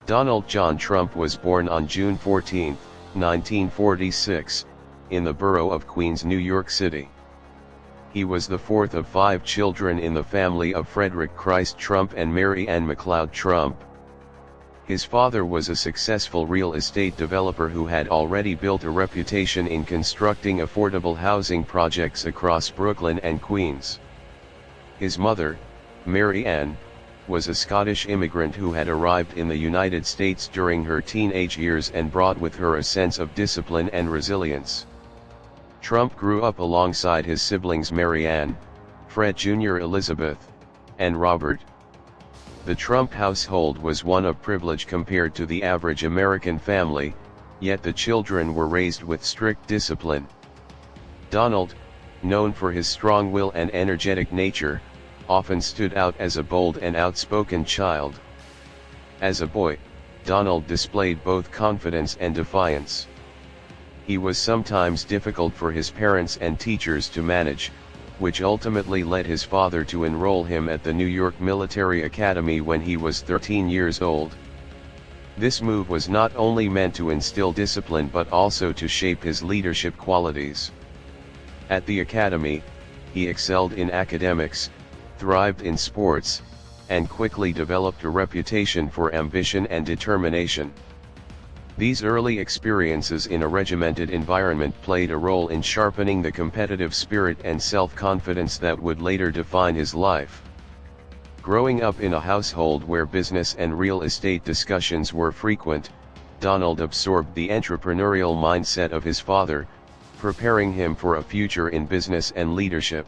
Donald John Trump was born on June 14, 1946, in the borough of Queens, New York City. He was the fourth of 5 children in the family of Frederick Christ Trump and Mary Ann McLeod Trump. His father was a successful real estate developer who had already built a reputation in constructing affordable housing projects across Brooklyn and Queens. His mother, Mary Ann, was a Scottish immigrant who had arrived in the United States during her teenage years and brought with her a sense of discipline and resilience. Trump grew up alongside his siblings Mary Ann, Fred Jr., Elizabeth, and Robert. The Trump household was one of privilege compared to the average American family, yet the children were raised with strict discipline. Donald, known for his strong will and energetic nature, often stood out as a bold and outspoken child. As a boy, Donald displayed both confidence and defiance. He was sometimes difficult for his parents and teachers to manage, which ultimately led his father to enroll him at the New York Military Academy when he was 13 years old. This move was not only meant to instill discipline but also to shape his leadership qualities. At the academy, he excelled in academics, thrived in sports, and quickly developed a reputation for ambition and determination. These early experiences in a regimented environment played a role in sharpening the competitive spirit and self-confidence that would later define his life. Growing up in a household where business and real estate discussions were frequent, Donald absorbed the entrepreneurial mindset of his father, preparing him for a future in business and leadership.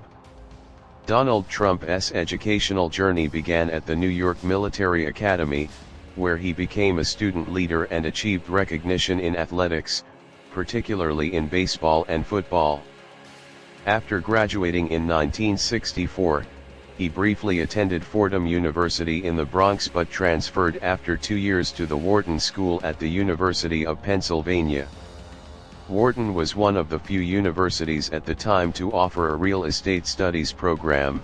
Donald Trump's educational journey began at the New York Military Academy, where he became a student leader and achieved recognition in athletics, particularly in baseball and football. After graduating in 1964, he briefly attended Fordham University in the Bronx but transferred after 2 years to the Wharton School at the University of Pennsylvania. Wharton was one of the few universities at the time to offer a real estate studies program,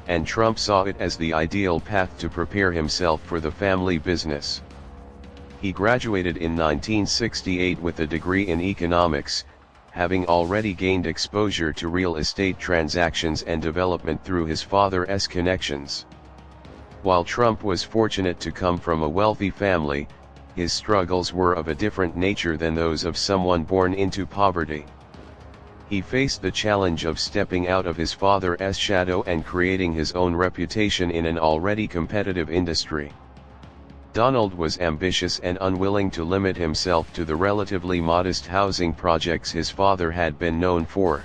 and Trump saw it as the ideal path to prepare himself for the family business. He graduated in 1968 with a degree in economics, having already gained exposure to real estate transactions and development through his father's connections. While Trump was fortunate to come from a wealthy family, his struggles were of a different nature than those of someone born into poverty. He faced the challenge of stepping out of his father's shadow and creating his own reputation in an already competitive industry. Donald was ambitious and unwilling to limit himself to the relatively modest housing projects his father had been known for.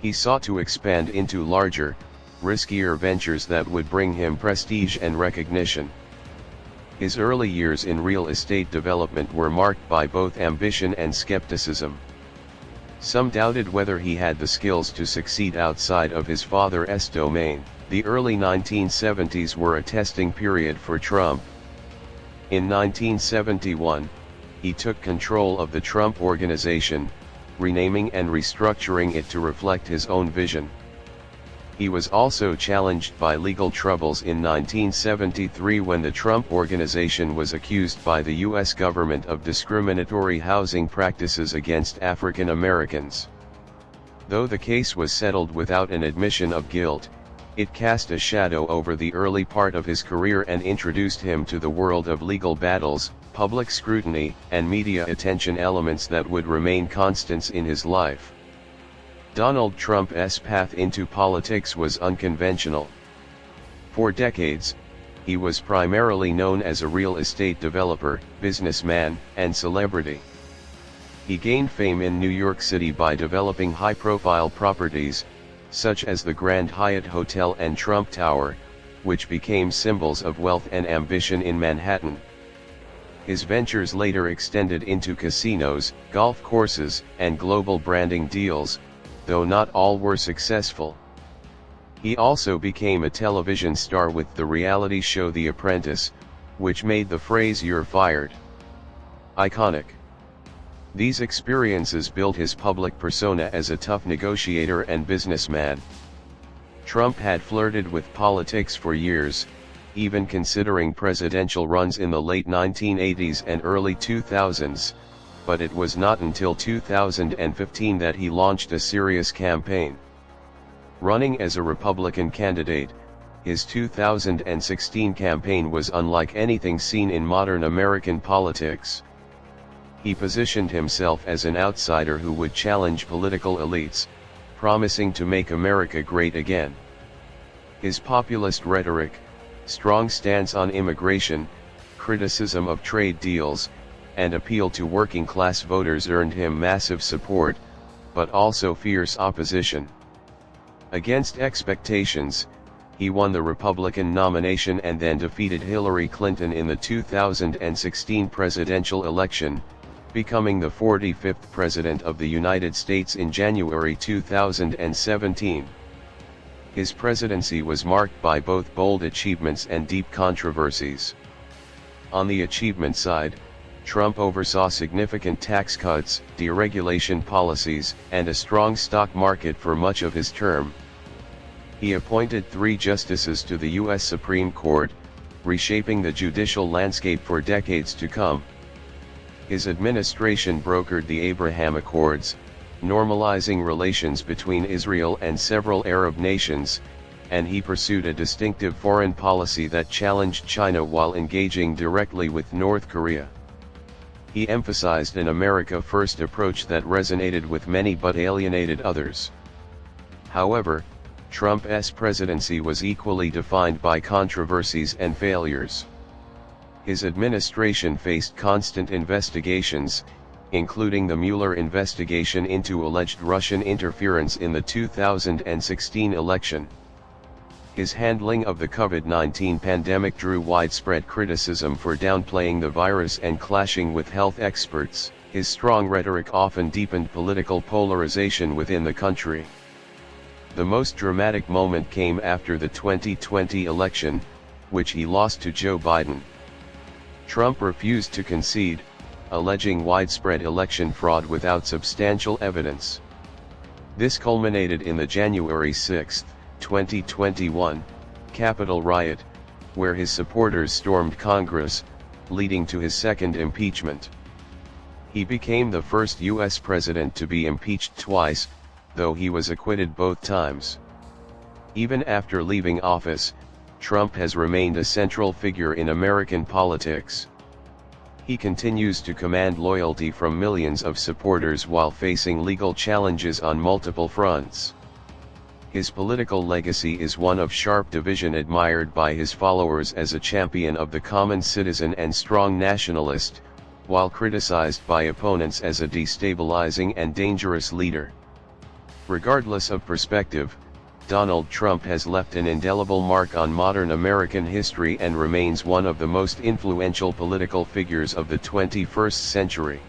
He sought to expand into larger, riskier ventures that would bring him prestige and recognition. His early years in real estate development were marked by both ambition and skepticism. Some doubted whether he had the skills to succeed outside of his father's domain. The early 1970s were a testing period for Trump. In 1971, he took control of the Trump Organization, renaming and restructuring it to reflect his own vision. He was also challenged by legal troubles in 1973 when the Trump Organization was accused by the U.S. government of discriminatory housing practices against African Americans. Though the case was settled without an admission of guilt, it cast a shadow over the early part of his career and introduced him to the world of legal battles, public scrutiny, and media attention, elements that would remain constants in his life. Donald Trump's path into politics was unconventional. For decades, he was primarily known as a real estate developer, businessman, and celebrity. He gained fame in New York City by developing high-profile properties, such as the Grand Hyatt Hotel and Trump Tower, which became symbols of wealth and ambition in Manhattan. His ventures later extended into casinos, golf courses, and global branding deals, though not all were successful. He also became a television star with the reality show The Apprentice, which made the phrase "you're fired" iconic. These experiences built his public persona as a tough negotiator and businessman. Trump had flirted with politics for years, even considering presidential runs in the late 1980s and early 2000s, but it was not until 2015 that he launched a serious campaign. Running as a Republican candidate, his 2016 campaign was unlike anything seen in modern American politics. He positioned himself as an outsider who would challenge political elites, promising to make America great again. His populist rhetoric, strong stance on immigration, criticism of trade deals, and appeal to working-class voters earned him massive support, but also fierce opposition. Against expectations, he won the Republican nomination and then defeated Hillary Clinton in the 2016 presidential election, becoming the 45th President of the United States in January 2017. His presidency was marked by both bold achievements and deep controversies. On the achievement side, Trump oversaw significant tax cuts, deregulation policies, and a strong stock market for much of his term. He appointed 3 justices to the U.S. Supreme Court, reshaping the judicial landscape for decades to come. His administration brokered the Abraham Accords, normalizing relations between Israel and several Arab nations, and he pursued a distinctive foreign policy that challenged China while engaging directly with North Korea. He emphasized an America First approach that resonated with many but alienated others. However, Trump's presidency was equally defined by controversies and failures. His administration faced constant investigations, including the Mueller investigation into alleged Russian interference in the 2016 election. His handling of the COVID-19 pandemic drew widespread criticism for downplaying the virus and clashing with health experts. His strong rhetoric often deepened political polarization within the country. The most dramatic moment came after the 2020 election, which he lost to Joe Biden. Trump refused to concede, alleging widespread election fraud without substantial evidence. This culminated in the January 6, 2021, Capitol riot, where his supporters stormed Congress, leading to his second impeachment. He became the first U.S. president to be impeached twice, though he was acquitted both times. Even after leaving office, Trump has remained a central figure in American politics. He continues to command loyalty from millions of supporters while facing legal challenges on multiple fronts. His political legacy is one of sharp division, admired by his followers as a champion of the common citizen and strong nationalist, while criticized by opponents as a destabilizing and dangerous leader. Regardless of perspective, Donald Trump has left an indelible mark on modern American history and remains one of the most influential political figures of the 21st century.